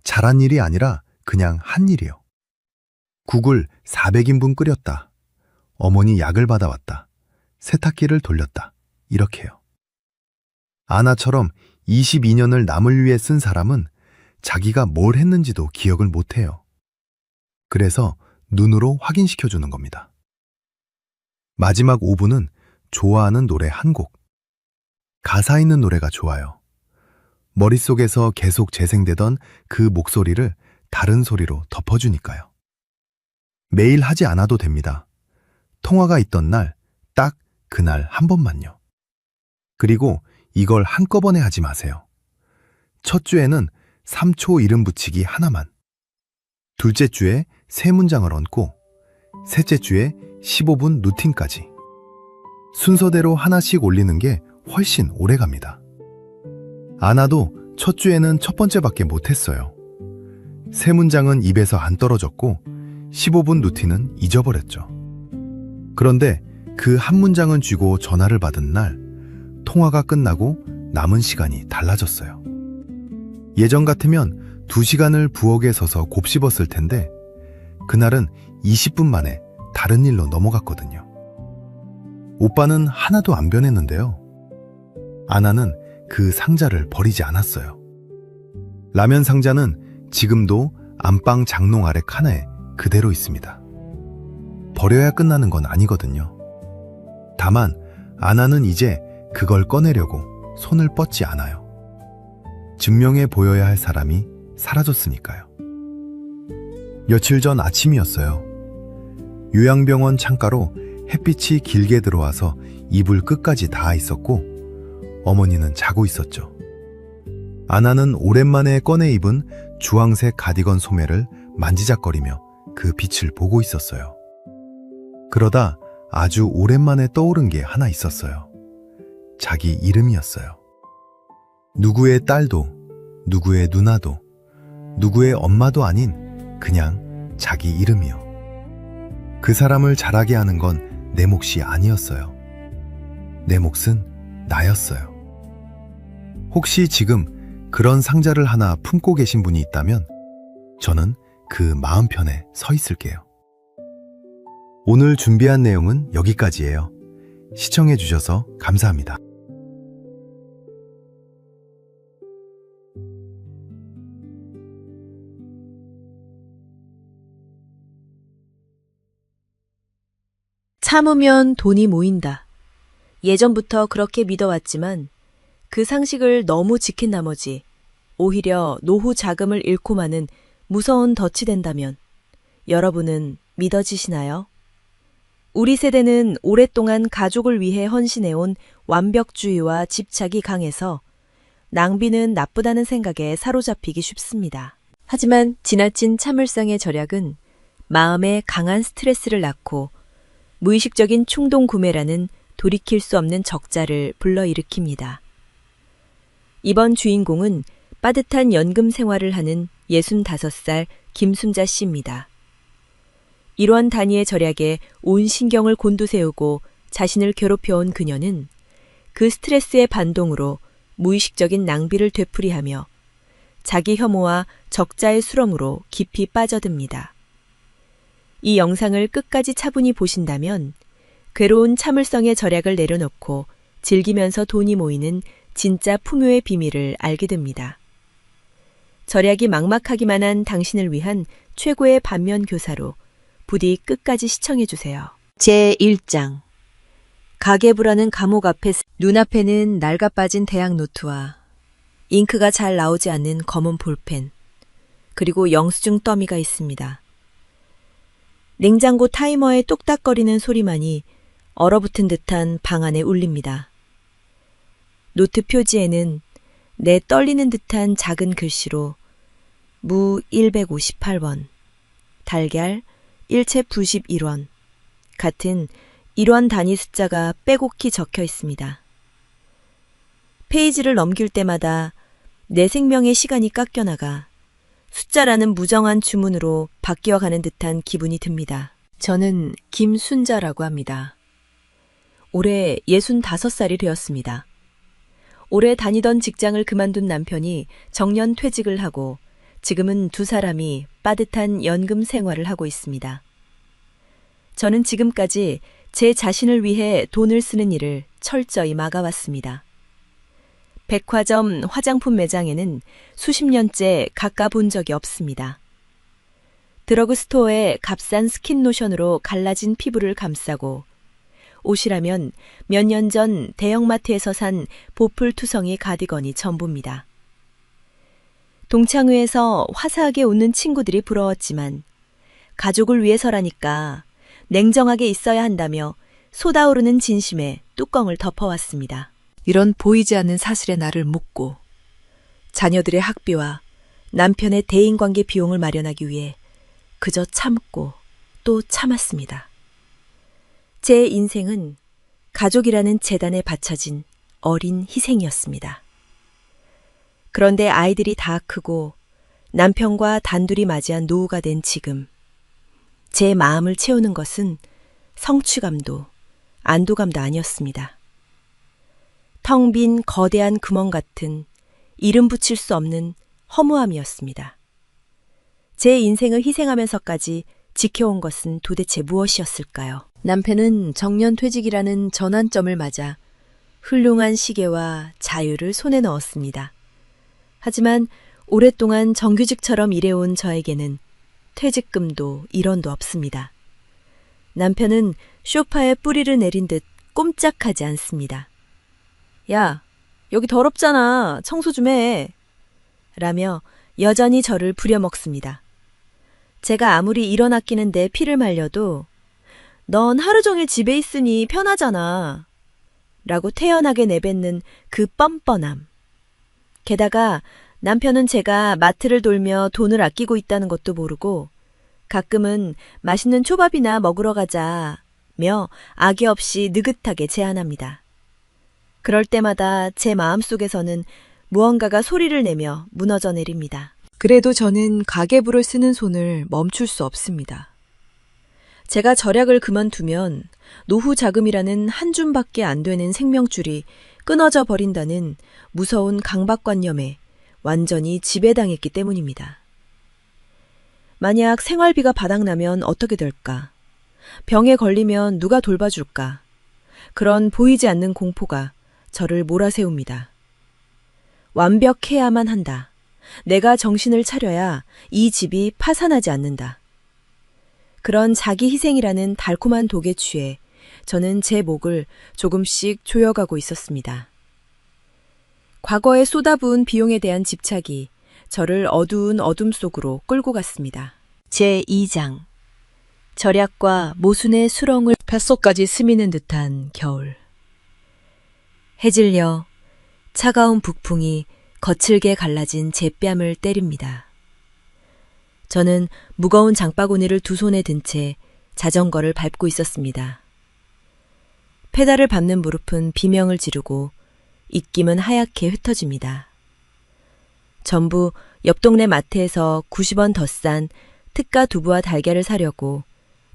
[SPEAKER 1] 잘한 일이 아니라 그냥 한 일이요. 국을 400인분 끓였다. 어머니 약을 받아왔다. 세탁기를 돌렸다. 이렇게요. 아나처럼 22년을 남을 위해 쓴 사람은 자기가 뭘 했는지도 기억을 못해요. 그래서 눈으로 확인시켜주는 겁니다. 마지막 5분은 좋아하는 노래 한 곡. 가사 있는 노래가 좋아요. 머릿속에서 계속 재생되던 그 목소리를 다른 소리로 덮어주니까요. 매일 하지 않아도 됩니다. 통화가 있던 날, 딱 그날 한 번만요. 그리고 이걸 한꺼번에 하지 마세요. 첫 주에는 3초 이름 붙이기 하나만. 둘째 주에 3문장을 얹고, 셋째 주에 15분 루틴까지. 순서대로 하나씩 올리는 게 훨씬 오래 갑니다. 아나도 첫 주에는 첫 번째밖에 못했어요. 3문장은 입에서 안 떨어졌고 15분 루틴은 잊어버렸죠. 그런데 그 한 문장은 쥐고 전화를 받은 날 통화가 끝나고 남은 시간이 달라졌어요. 예전 같으면 2시간을 부엌에 서서 곱씹었을 텐데 그날은 20분 만에 다른 일로 넘어갔거든요. 오빠는 하나도 안 변했는데요. 아나는 그 상자를 버리지 않았어요. 라면 상자는 지금도 안방 장롱 아래 칸에 그대로 있습니다. 버려야 끝나는 건 아니거든요. 다만 아나는 이제 그걸 꺼내려고 손을 뻗지 않아요. 증명해 보여야 할 사람이 사라졌으니까요. 며칠 전 아침이었어요. 요양병원 창가로 햇빛이 길게 들어와서 이불 끝까지 닿아 있었고 어머니는 자고 있었죠. 아나는 오랜만에 꺼내 입은 주황색 가디건 소매를 만지작거리며 그 빛을 보고 있었어요. 그러다 아주 오랜만에 떠오른 게 하나 있었어요. 자기 이름이었어요. 누구의 딸도, 누구의 누나도, 누구의 엄마도 아닌 그냥 자기 이름이요. 그 사람을 잘하게 하는 건 내 몫이 아니었어요. 내 몫은 나였어요. 혹시 지금 그런 상자를 하나 품고 계신 분이 있다면 저는 그 마음편에 서 있을게요. 오늘 준비한 내용은 여기까지예요. 시청해 주셔서 감사합니다.
[SPEAKER 3] 참으면 돈이 모인다. 예전부터 그렇게 믿어왔지만 그 상식을 너무 지킨 나머지 오히려 노후 자금을 잃고 마는 무서운 덫이 된다면 여러분은 믿어지시나요? 우리 세대는 오랫동안 가족을 위해 헌신해온 완벽주의와 집착이 강해서 낭비는 나쁘다는 생각에 사로잡히기 쉽습니다. 하지만 지나친 참을성의 절약은 마음에 강한 스트레스를 낳고 무의식적인 충동 구매라는 돌이킬 수 없는 적자를 불러일으킵니다. 이번 주인공은 빠듯한 연금 생활을 하는 65살 김순자 씨입니다. 이러한 단위의 절약에 온 신경을 곤두세우고 자신을 괴롭혀온 그녀는 그 스트레스의 반동으로 무의식적인 낭비를 되풀이하며 자기 혐오와 적자의 수렁으로 깊이 빠져듭니다. 이 영상을 끝까지 차분히 보신다면 괴로운 참을성의 절약을 내려놓고 즐기면서 돈이 모이는 진짜 풍요의 비밀을 알게 됩니다. 절약이 막막하기만 한 당신을 위한 최고의 반면 교사로 부디 끝까지 시청해주세요. 제1장 가계부라는 감옥 앞에 눈앞에는 낡아빠진 대학 노트와 잉크가 잘 나오지 않는 검은 볼펜 그리고 영수증 더미가 있습니다. 냉장고 타이머의 똑딱거리는 소리만이 얼어붙은 듯한 방 안에 울립니다. 노트 표지에는 내 떨리는 듯한 작은 글씨로 무 158원, 달걀 1채 91원 같은 1원 단위 숫자가 빼곡히 적혀 있습니다. 페이지를 넘길 때마다 내 생명의 시간이 깎여나가 숫자라는 무정한 주문으로 바뀌어가는 듯한 기분이 듭니다. 저는 김순자라고 합니다. 올해 65살이 되었습니다. 올해 다니던 직장을 그만둔 남편이 정년 퇴직을 하고 지금은 두 사람이 빠듯한 연금 생활을 하고 있습니다. 저는 지금까지 제 자신을 위해 돈을 쓰는 일을 철저히 막아왔습니다. 백화점 화장품 매장에는 수십 년째 가까 본 적이 없습니다. 드러그스토어에 값싼 스킨로션으로 갈라진 피부를 감싸고 옷이라면 몇 년 전 대형마트에서 산 보풀투성이 가디건이 전부입니다. 동창회에서 화사하게 웃는 친구들이 부러웠지만 가족을 위해서라니까 냉정하게 있어야 한다며 쏟아오르는 진심에 뚜껑을 덮어왔습니다. 이런 보이지 않는 사실에 나를 묻고 자녀들의 학비와 남편의 대인관계 비용을 마련하기 위해 그저 참고 또 참았습니다. 제 인생은 가족이라는 재단에 바쳐진 어린 희생이었습니다. 그런데 아이들이 다 크고 남편과 단둘이 맞이한 노후가 된 지금 제 마음을 채우는 것은 성취감도 안도감도 아니었습니다. 텅 빈 거대한 구멍 같은 이름 붙일 수 없는 허무함이었습니다. 제 인생을 희생하면서까지 지켜온 것은 도대체 무엇이었을까요? 남편은 정년 퇴직이라는 전환점을 맞아 훌륭한 시계와 자유를 손에 넣었습니다. 하지만 오랫동안 정규직처럼 일해온 저에게는 퇴직금도 일원도 없습니다. 남편은 소파에 뿌리를 내린 듯 꼼짝하지 않습니다. 야, 여기 더럽잖아. 청소 좀 해. 라며 여전히 저를 부려먹습니다. 제가 아무리 일원 아끼는데 피를 말려도 넌 하루 종일 집에 있으니 편하잖아. 라고 태연하게 내뱉는 그 뻔뻔함. 게다가 남편은 제가 마트를 돌며 돈을 아끼고 있다는 것도 모르고 가끔은 맛있는 초밥이나 먹으러 가자며 악의 없이 느긋하게 제안합니다. 그럴 때마다 제 마음속에서는 무언가가 소리를 내며 무너져 내립니다. 그래도 저는 가계부를 쓰는 손을 멈출 수 없습니다. 제가 절약을 그만두면 노후 자금이라는 한 줌밖에 안 되는 생명줄이 끊어져 버린다는 무서운 강박관념에 완전히 지배당했기 때문입니다. 만약 생활비가 바닥나면 어떻게 될까? 병에 걸리면 누가 돌봐줄까? 그런 보이지 않는 공포가 저를 몰아세웁니다. 완벽해야만 한다. 내가 정신을 차려야 이 집이 파산하지 않는다. 그런 자기 희생이라는 달콤한 독에 취해 저는 제 목을 조금씩 조여가고 있었습니다. 과거에 쏟아부은 비용에 대한 집착이 저를 어두운 어둠 속으로 끌고 갔습니다. 제2장. 절약과 모순의 수렁을 뼛속까지 스미는 듯한 겨울. 해질려 차가운 북풍이 거칠게 갈라진 제 뺨을 때립니다. 저는 무거운 장바구니를 두 손에 든 채 자전거를 밟고 있었습니다. 페달을 밟는 무릎은 비명을 지르고 입김은 하얗게 흩어집니다. 전부 옆 동네 마트에서 90원 더 싼 특가 두부와 달걀을 사려고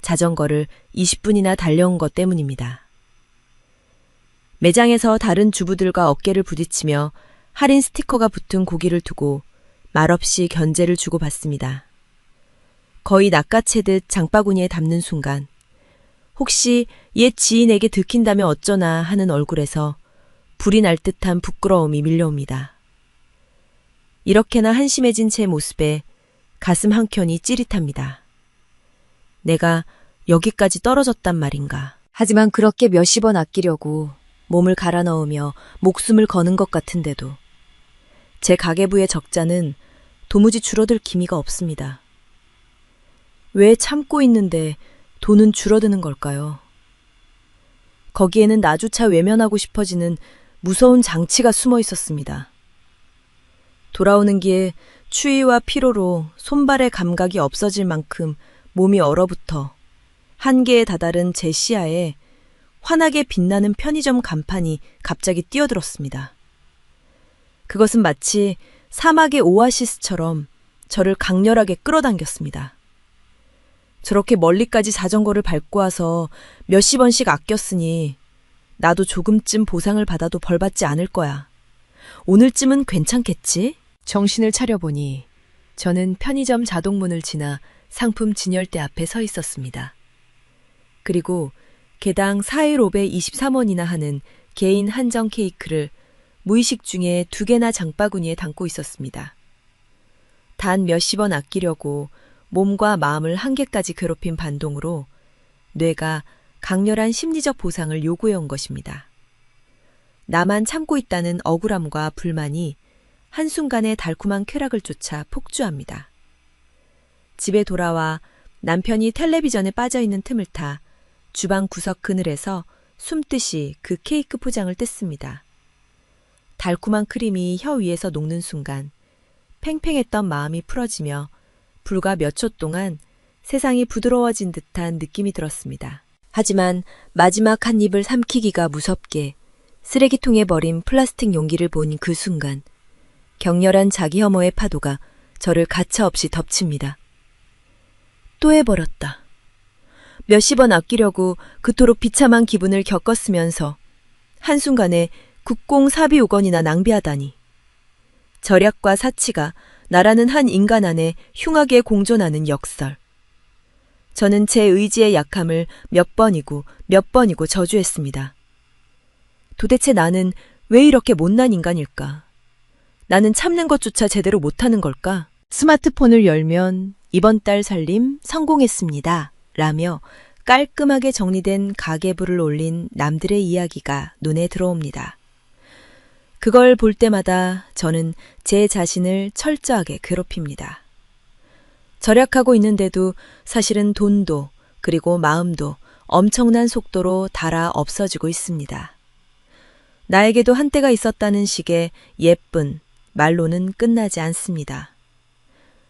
[SPEAKER 3] 자전거를 20분이나 달려온 것 때문입니다. 매장에서 다른 주부들과 어깨를 부딪히며 할인 스티커가 붙은 고기를 두고 말없이 견제를 주고받습니다. 거의 낚아채듯 장바구니에 담는 순간 혹시 옛 지인에게 들킨다면 어쩌나 하는 얼굴에서 불이 날 듯한 부끄러움이 밀려옵니다. 이렇게나 한심해진 제 모습에 가슴 한켠이 찌릿합니다. 내가 여기까지 떨어졌단 말인가. 하지만 그렇게 몇십 원 아끼려고 몸을 갈아 넣으며 목숨을 거는 것 같은데도 제 가계부의 적자는 도무지 줄어들 기미가 없습니다. 왜 참고 있는데 돈은 줄어드는 걸까요? 거기에는 나조차 외면하고 싶어지는 무서운 장치가 숨어 있었습니다. 돌아오는 길에 추위와 피로로 손발의 감각이 없어질 만큼 몸이 얼어붙어 한계에 다다른 제 시야에 환하게 빛나는 편의점 간판이 갑자기 뛰어들었습니다. 그것은 마치 사막의 오아시스처럼 저를 강렬하게 끌어당겼습니다. 저렇게 멀리까지 자전거를 밟고 와서 몇십 원씩 아꼈으니 나도 조금쯤 보상을 받아도 벌받지 않을 거야. 오늘쯤은 괜찮겠지? 정신을 차려보니 저는 편의점 자동문을 지나 상품 진열대 앞에 서 있었습니다. 그리고 개당 415배 23원이나 하는 개인 한정 케이크를 무의식 중에 2개나 장바구니에 담고 있었습니다. 단 몇십 원 아끼려고 몸과 마음을 한계까지 괴롭힌 반동으로 뇌가 강렬한 심리적 보상을 요구해온 것입니다. 나만 참고 있다는 억울함과 불만이 한순간에 달콤한 쾌락을 쫓아 폭주합니다. 집에 돌아와 남편이 텔레비전에 빠져있는 틈을 타 주방 구석 그늘에서 숨듯이 그 케이크 포장을 뜯습니다. 달콤한 크림이 혀 위에서 녹는 순간 팽팽했던 마음이 풀어지며 불과 몇 초 동안 세상이 부드러워진 듯한 느낌이 들었습니다. 하지만 마지막 한 입을 삼키기가 무섭게 쓰레기통에 버린 플라스틱 용기를 본 그 순간 격렬한 자기 혐오의 파도가 저를 가차없이 덮칩니다. 또 해버렸다. 몇십 원 아끼려고 그토록 비참한 기분을 겪었으면서 한순간에 국공 사비 5원이나 낭비하다니. 절약과 사치가 나라는 한 인간 안에 흉하게 공존하는 역설. 저는 제 의지의 약함을 몇 번이고 저주했습니다. 도대체 나는 왜 이렇게 못난 인간일까? 나는 참는 것조차 제대로 못하는 걸까? 스마트폰을 열면 이번 달 살림 성공했습니다. 라며 깔끔하게 정리된 가계부를 올린 남들의 이야기가 눈에 들어옵니다. 그걸 볼 때마다 저는 제 자신을 철저하게 괴롭힙니다. 절약하고 있는데도 사실은 돈도 그리고 마음도 엄청난 속도로 닳아 없어지고 있습니다. 나에게도 한때가 있었다는 식의 예쁜 말로는 끝나지 않습니다.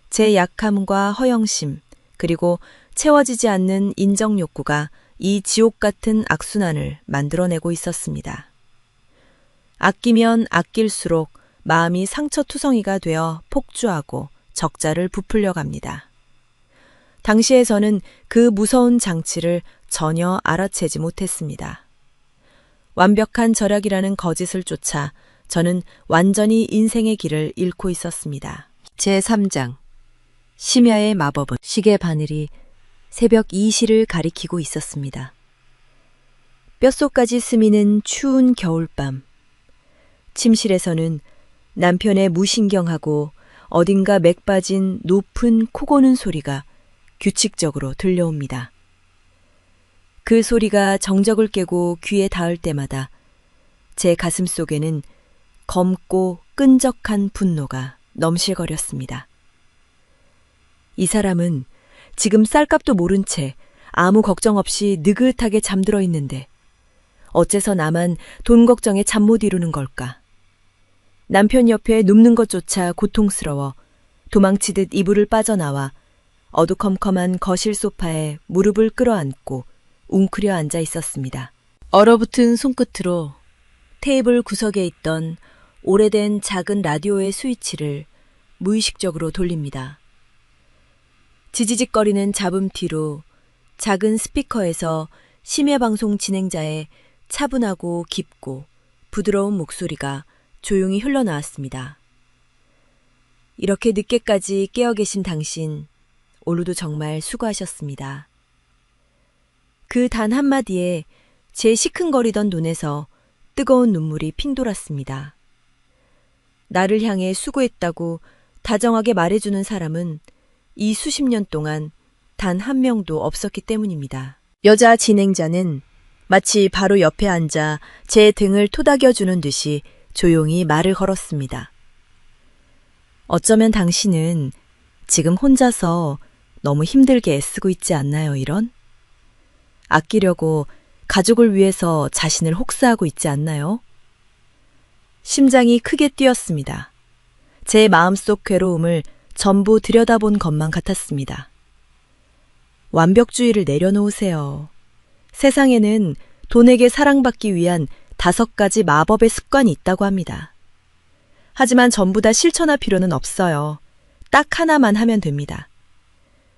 [SPEAKER 3] 제 약함과 허영심 그리고 채워지지 않는 인정 욕구가 이 지옥 같은 악순환을 만들어내고 있었습니다. 아끼면 아낄수록 마음이 상처투성이가 되어 폭주하고 적자를 부풀려 갑니다. 당시에 저는 그 무서운 장치를 전혀 알아채지 못했습니다. 완벽한 절약이라는 거짓을 쫓아 저는 완전히 인생의 길을 잃고 있었습니다. 제3장 심야의 마법은 시계 바늘이 새벽 2시를 가리키고 있었습니다. 뼛속까지 스미는 추운 겨울밤. 침실에서는 남편의 무신경하고 어딘가 맥 빠진 높은 코 고는 소리가 규칙적으로 들려옵니다. 그 소리가 정적을 깨고 귀에 닿을 때마다 제 가슴 속에는 검고 끈적한 분노가 넘실거렸습니다. 이 사람은 지금 쌀값도 모른 채 아무 걱정 없이 느긋하게 잠들어 있는데 어째서 나만 돈 걱정에 잠 못 이루는 걸까? 남편 옆에 눕는 것조차 고통스러워 도망치듯 이불을 빠져나와 어두컴컴한 거실 소파에 무릎을 끌어안고 웅크려 앉아 있었습니다. 얼어붙은 손끝으로 테이블 구석에 있던 오래된 작은 라디오의 스위치를 무의식적으로 돌립니다. 지지직거리는 잡음 뒤로 작은 스피커에서 심야방송 진행자의 차분하고 깊고 부드러운 목소리가 조용히 흘러나왔습니다. 이렇게 늦게까지 깨어 계신 당신, 오늘도 정말 수고하셨습니다. 그 단 한마디에 제 시큰거리던 눈에서 뜨거운 눈물이 핀돌았습니다. 나를 향해 수고했다고 다정하게 말해주는 사람은 이 수십 년 동안 단 한 명도 없었기 때문입니다. 여자 진행자는 마치 바로 옆에 앉아 제 등을 토닥여주는 듯이 조용히 말을 걸었습니다. 어쩌면 당신은 지금 혼자서 너무 힘들게 애쓰고 있지 않나요, 이런? 아끼려고 가족을 위해서 자신을 혹사하고 있지 않나요? 심장이 크게 뛰었습니다. 제 마음속 괴로움을 전부 들여다본 것만 같았습니다. 완벽주의를 내려놓으세요. 세상에는 돈에게 사랑받기 위한 5가지 마법의 습관이 있다고 합니다. 하지만 전부 다 실천할 필요는 없어요. 딱 하나만 하면 됩니다.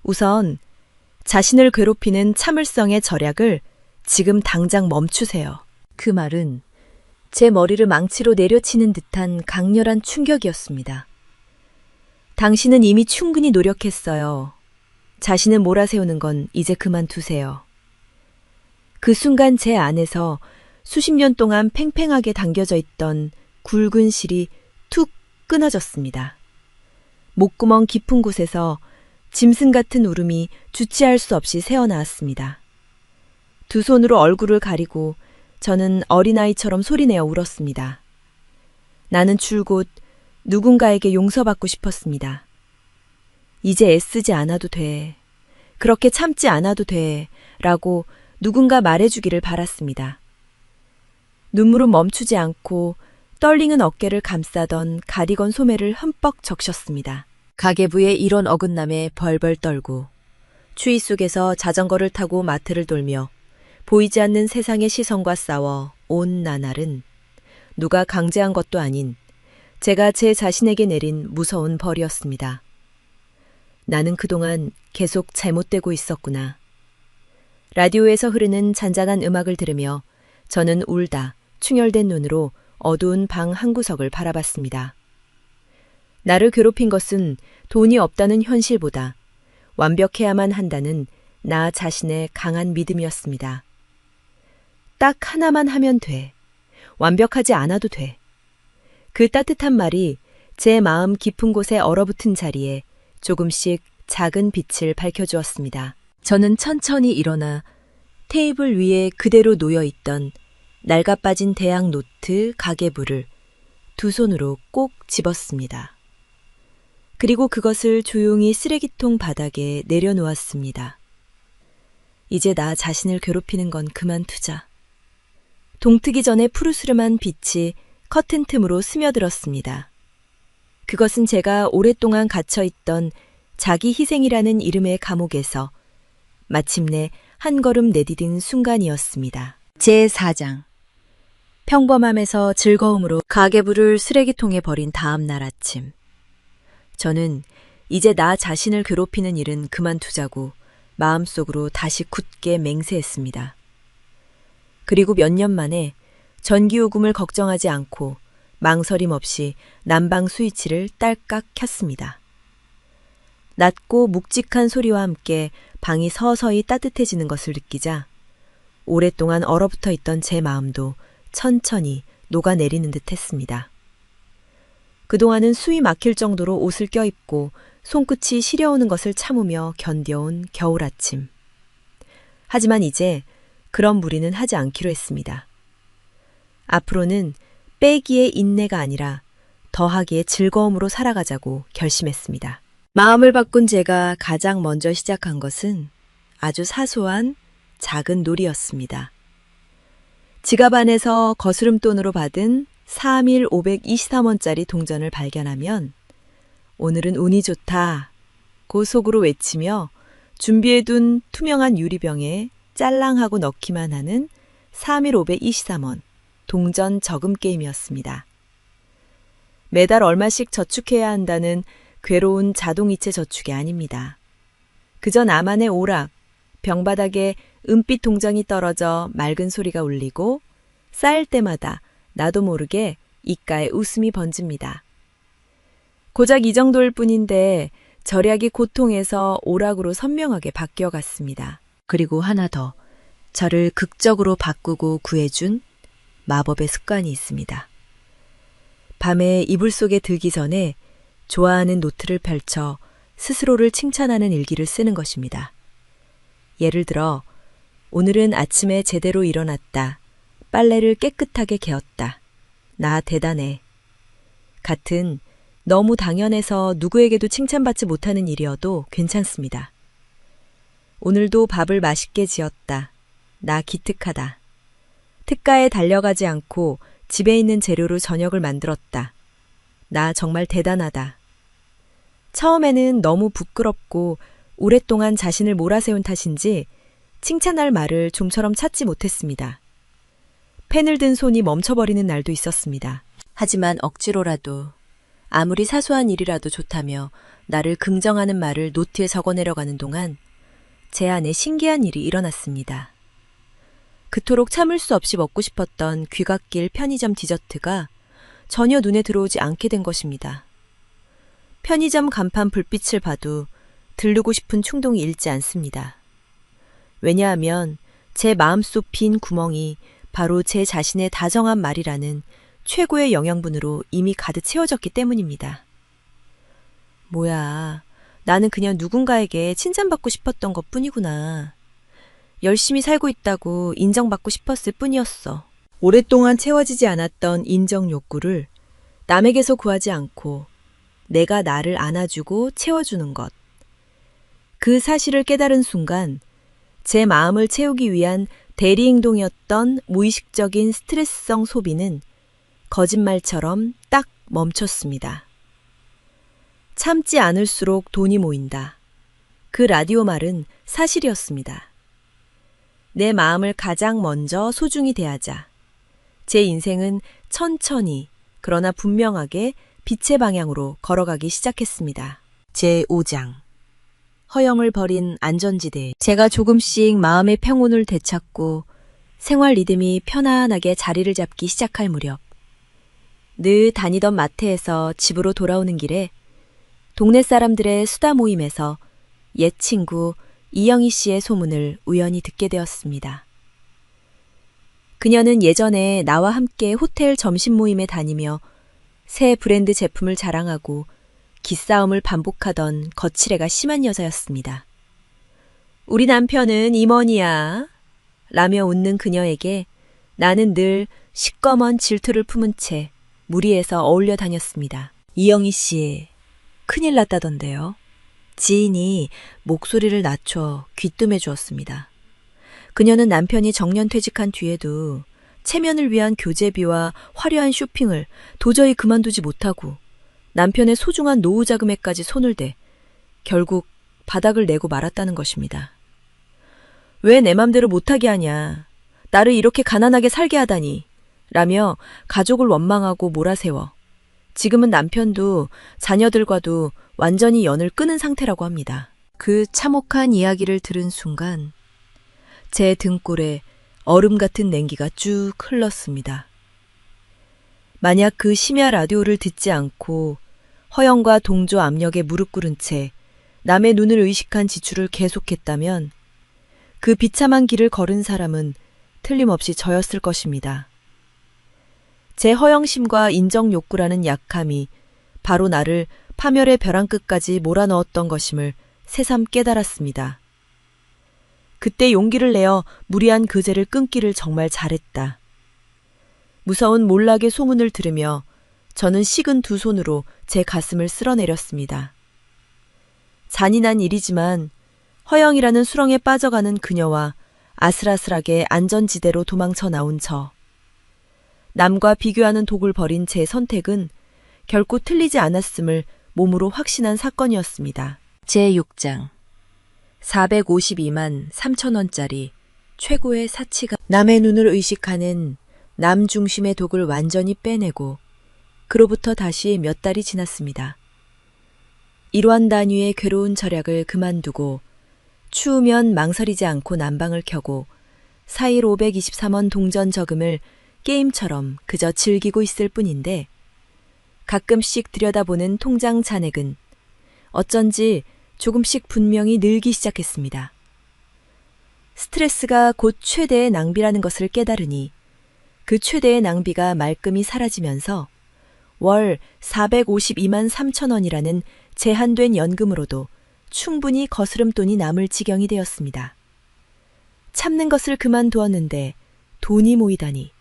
[SPEAKER 3] 우선 자신을 괴롭히는 참을성의 절약을 지금 당장 멈추세요. 그 말은 제 머리를 망치로 내려치는 듯한 강렬한 충격이었습니다. 당신은 이미 충분히 노력했어요. 자신을 몰아세우는 건 이제 그만두세요. 그 순간 제 안에서 수십 년 동안 팽팽하게 당겨져 있던 굵은 실이 툭 끊어졌습니다. 목구멍 깊은 곳에서 짐승 같은 울음이 주체할 수 없이 새어나왔습니다. 두 손으로 얼굴을 가리고 저는 어린아이처럼 소리내어 울었습니다. 나는 줄곧 누군가에게 용서받고 싶었습니다. 이제 애쓰지 않아도 돼. 그렇게 참지 않아도 돼. 라고 누군가 말해주기를 바랐습니다. 눈물은 멈추지 않고 떨리는 어깨를 감싸던 가디건 소매를 흠뻑 적셨습니다. 가계부의 이런 어긋남에 벌벌 떨고 추위 속에서 자전거를 타고 마트를 돌며 보이지 않는 세상의 시선과 싸워 온 나날은 누가 강제한 것도 아닌 제가 제 자신에게 내린 무서운 벌이었습니다. 나는 그동안 계속 잘못되고 있었구나. 라디오에서 흐르는 잔잔한 음악을 들으며 저는 울다 충혈된 눈으로 어두운 방 한구석을 바라봤습니다. 나를 괴롭힌 것은 돈이 없다는 현실보다 완벽해야만 한다는 나 자신의 강한 믿음이었습니다. 딱 하나만 하면 돼. 완벽하지 않아도 돼. 그 따뜻한 말이 제 마음 깊은 곳에 얼어붙은 자리에 조금씩 작은 빛을 밝혀주었습니다. 저는 천천히 일어나 테이블 위에 그대로 놓여있던 낡아빠진 대학 노트 가계부를 두 손으로 꼭 집었습니다. 그리고 그것을 조용히 쓰레기통 바닥에 내려놓았습니다. 이제 나 자신을 괴롭히는 건 그만두자. 동트기 전에 푸르스름한 빛이 커튼 틈으로 스며들었습니다. 그것은 제가 오랫동안 갇혀있던 자기 희생이라는 이름의 감옥에서 마침내 한 걸음 내디딘 순간이었습니다. 제4장. 평범함에서 즐거움으로 가계부를 쓰레기통에 버린 다음 날 아침. 저는 이제 나 자신을 괴롭히는 일은 그만두자고 마음속으로 다시 굳게 맹세했습니다. 그리고 몇 년 만에 전기요금을 걱정하지 않고 망설임 없이 난방 스위치를 딸깍 켰습니다. 낮고 묵직한 소리와 함께 방이 서서히 따뜻해지는 것을 느끼자 오랫동안 얼어붙어 있던 제 마음도 천천히 녹아내리는 듯 했습니다. 그동안은 숨이 막힐 정도로 옷을 껴입고 손끝이 시려오는 것을 참으며 견뎌온 겨울 아침. 하지만 이제 그런 무리는 하지 않기로 했습니다. 앞으로는 빼기의 인내가 아니라 더하기의 즐거움으로 살아가자고 결심했습니다. 마음을 바꾼 제가 가장 먼저 시작한 것은 아주 사소한 작은 놀이였습니다. 지갑 안에서 거스름돈으로 받은 3일 523원짜리 동전을 발견하면 오늘은 운이 좋다 고 속으로 외치며 준비해둔 투명한 유리병에 짤랑하고 넣기만 하는 3일 523원 동전 저금 게임이었습니다. 매달 얼마씩 저축해야 한다는 괴로운 자동이체 저축이 아닙니다. 그저 나만의 오락, 병바닥에 은빛 동전이 떨어져 맑은 소리가 울리고 쌓일 때마다 나도 모르게 입가에 웃음이 번집니다. 고작 이 정도일 뿐인데 절약이 고통에서 오락으로 선명하게 바뀌어갔습니다. 그리고 하나 더, 저를 극적으로 바꾸고 구해준 마법의 습관이 있습니다. 밤에 이불 속에 들기 전에 좋아하는 노트를 펼쳐 스스로를 칭찬하는 일기를 쓰는 것입니다. 예를 들어, 오늘은 아침에 제대로 일어났다. 빨래를 깨끗하게 개었다. 나 대단해. 같은 너무 당연해서 누구에게도 칭찬받지 못하는 일이어도 괜찮습니다. 오늘도 밥을 맛있게 지었다. 나 기특하다. 특가에 달려가지 않고 집에 있는 재료로 저녁을 만들었다. 나 정말 대단하다. 처음에는 너무 부끄럽고 오랫동안 자신을 몰아세운 탓인지 칭찬할 말을 좀처럼 찾지 못했습니다. 펜을 든 손이 멈춰버리는 날도 있었습니다. 하지만 억지로라도 아무리 사소한 일이라도 좋다며 나를 긍정하는 말을 노트에 적어내려가는 동안 제 안에 신기한 일이 일어났습니다. 그토록 참을 수 없이 먹고 싶었던 귀갓길 편의점 디저트가 전혀 눈에 들어오지 않게 된 것입니다. 편의점 간판 불빛을 봐도 들르고 싶은 충동이 잃지 않습니다. 왜냐하면 제 마음속 빈 구멍이 바로 제 자신의 다정한 말이라는 최고의 영양분으로 이미 가득 채워졌기 때문입니다. 뭐야, 나는 그냥 누군가에게 칭찬받고 싶었던 것 뿐이구나. 열심히 살고 있다고 인정받고 싶었을 뿐이었어. 오랫동안 채워지지 않았던 인정 욕구를 남에게서 구하지 않고 내가 나를 안아주고 채워주는 것. 그 사실을 깨달은 순간 제 마음을 채우기 위한 대리행동이었던 무의식적인 스트레스성 소비는 거짓말처럼 딱 멈췄습니다. 참지 않을수록 돈이 모인다. 그 라디오 말은 사실이었습니다. 내 마음을 가장 먼저 소중히 대하자. 제 인생은 천천히 그러나 분명하게 빛의 방향으로 걸어가기 시작했습니다. 제5장 허영을 버린 안전지대. 제가 조금씩 마음의 평온을 되찾고 생활 리듬이 편안하게 자리를 잡기 시작할 무렵 늘 다니던 마트에서 집으로 돌아오는 길에 동네 사람들의 수다 모임에서 옛 친구 이영희 씨의 소문을 우연히 듣게 되었습니다. 그녀는 예전에 나와 함께 호텔 점심 모임에 다니며 새 브랜드 제품을 자랑하고 기싸움을 반복하던 거칠애가 심한 여자였습니다. 우리 남편은 임원이야 라며 웃는 그녀에게 나는 늘 시꺼먼 질투를 품은 채 무리해서 어울려 다녔습니다. 이영희 씨, 큰일 났다던데요. 지인이 목소리를 낮춰 귀뜸해 주었습니다. 그녀는 남편이 정년퇴직한 뒤에도 체면을 위한 교재비와 화려한 쇼핑을 도저히 그만두지 못하고 남편의 소중한 노후 자금에까지 손을 대 결국 바닥을 내고 말았다는 것입니다. 왜 내 맘대로 못하게 하냐. 나를 이렇게 가난하게 살게 하다니. 라며 가족을 원망하고 몰아세워 지금은 남편도 자녀들과도 완전히 연을 끊은 상태라고 합니다. 그 참혹한 이야기를 들은 순간 제 등골에 얼음 같은 냉기가 쭉 흘렀습니다. 만약 그 심야 라디오를 듣지 않고 허영과 동조 압력에 무릎 꿇은 채 남의 눈을 의식한 지출을 계속했다면 그 비참한 길을 걸은 사람은 틀림없이 저였을 것입니다. 제 허영심과 인정욕구라는 약함이 바로 나를 파멸의 벼랑 끝까지 몰아넣었던 것임을 새삼 깨달았습니다. 그때 용기를 내어 무리한 그제를 끊기를 정말 잘했다. 무서운 몰락의 소문을 들으며 저는 식은 두 손으로 제 가슴을 쓸어내렸습니다. 잔인한 일이지만 허영이라는 수렁에 빠져가는 그녀와 아슬아슬하게 안전지대로 도망쳐 나온 저. 남과 비교하는 독을 버린 제 선택은 결코 틀리지 않았음을 몸으로 확신한 사건이었습니다. 제6장 452만 3천 원짜리 최고의 사치가 남의 눈을 의식하는 남 중심의 독을 완전히 빼내고 그로부터 다시 몇 달이 지났습니다. 1원 단위의 괴로운 절약을 그만두고 추우면 망설이지 않고 난방을 켜고 4일 523원 동전 저금을 게임처럼 그저 즐기고 있을 뿐인데 가끔씩 들여다보는 통장 잔액은 어쩐지 조금씩 분명히 늘기 시작했습니다. 스트레스가 곧 최대의 낭비라는 것을 깨달으니 그 최대의 낭비가 말끔히 사라지면서 월 452만 3천 원이라는 제한된 연금으로도 충분히 거스름돈이 남을 지경이 되었습니다. 참는 것을 그만두었는데 돈이 모이다니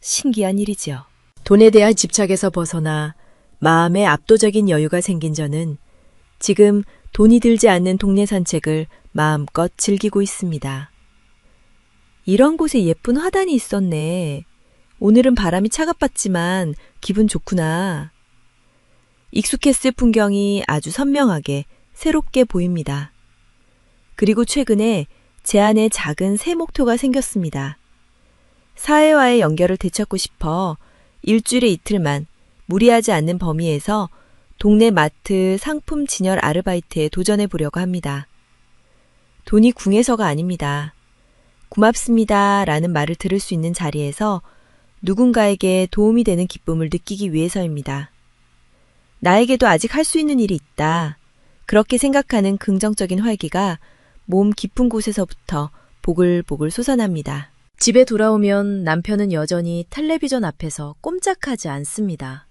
[SPEAKER 3] 신기한 일이지요. 돈에 대한 집착에서 벗어나 마음에 압도적인 여유가 생긴 저는 지금 돈이 들지 않는 동네 산책을 마음껏 즐기고 있습니다. 이런 곳에 예쁜 화단이 있었네. 오늘은 바람이 차갑봤지만 기분 좋구나. 익숙했을 풍경이 아주 선명하게 새롭게 보입니다. 그리고 최근에 제 안에 작은 새 목표가 생겼습니다. 사회와의 연결을 되찾고 싶어 일주일에 이틀만 무리하지 않는 범위에서 동네 마트 상품 진열 아르바이트에 도전해 보려고 합니다. 돈이 궁해서가 아닙니다. 고맙습니다 라는 말을 들을 수 있는 자리에서 누군가에게 도움이 되는 기쁨을 느끼기 위해서입니다. 나에게도 아직 할 수 있는 일이 있다. 그렇게 생각하는 긍정적인 활기가 몸 깊은 곳에서부터 보글보글 솟아납니다. 집에 돌아오면 남편은 여전히 텔레비전 앞에서 꼼짝하지 않습니다.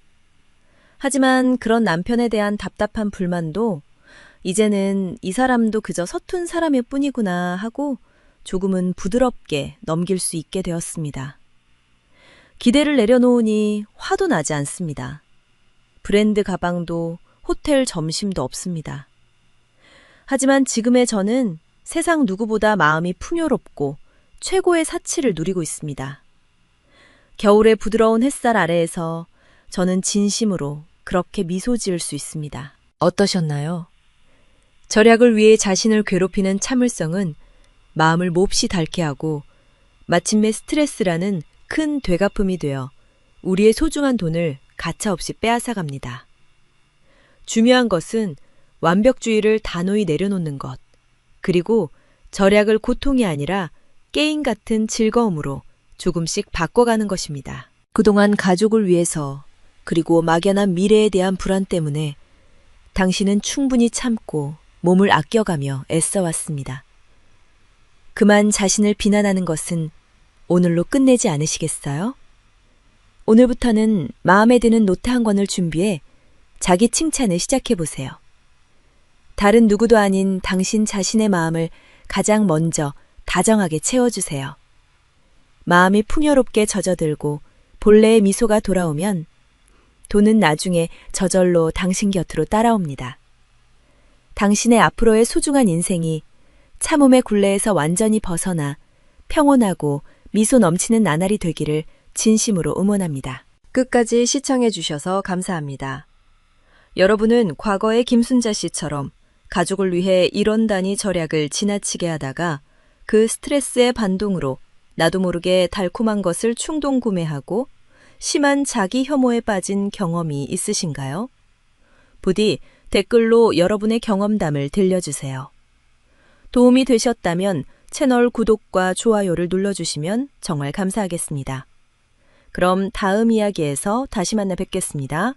[SPEAKER 3] 하지만 그런 남편에 대한 답답한 불만도 이제는 이 사람도 그저 서툰 사람일 뿐이구나 하고 조금은 부드럽게 넘길 수 있게 되었습니다. 기대를 내려놓으니 화도 나지 않습니다. 브랜드 가방도 호텔 점심도 없습니다. 하지만 지금의 저는 세상 누구보다 마음이 풍요롭고 최고의 사치를 누리고 있습니다. 겨울의 부드러운 햇살 아래에서 저는 진심으로 그렇게 미소 지을 수 있습니다. 어떠셨나요? 절약을 위해 자신을 괴롭히는 참을성은 마음을 몹시 닳게 하고 마침내 스트레스라는 큰 되갚음이 되어 우리의 소중한 돈을 가차없이 빼앗아갑니다. 중요한 것은 완벽주의를 단호히 내려놓는 것, 그리고 절약을 고통이 아니라 게임 같은 즐거움으로 조금씩 바꿔가는 것입니다. 그동안 가족을 위해서 그리고 막연한 미래에 대한 불안 때문에 당신은 충분히 참고 몸을 아껴가며 애써왔습니다. 그만 자신을 비난하는 것은 오늘로 끝내지 않으시겠어요? 오늘부터는 마음에 드는 노트 한 권을 준비해 자기 칭찬을 시작해보세요. 다른 누구도 아닌 당신 자신의 마음을 가장 먼저 다정하게 채워주세요. 마음이 풍요롭게 젖어들고 본래의 미소가 돌아오면 돈은 나중에 저절로 당신 곁으로 따라옵니다. 당신의 앞으로의 소중한 인생이 참음의 굴레에서 완전히 벗어나 평온하고 미소 넘치는 나날이 되기를 진심으로 응원합니다. 끝까지 시청해 주셔서 감사합니다. 여러분은 과거의 김순자 씨처럼 가족을 위해 1원 단위 절약을 지나치게 하다가 그 스트레스의 반동으로 나도 모르게 달콤한 것을 충동 구매하고 심한 자기 혐오에 빠진 경험이 있으신가요? 부디 댓글로 여러분의 경험담을 들려주세요. 도움이 되셨다면 채널 구독과 좋아요를 눌러주시면 정말 감사하겠습니다. 그럼 다음 이야기에서 다시 만나 뵙겠습니다.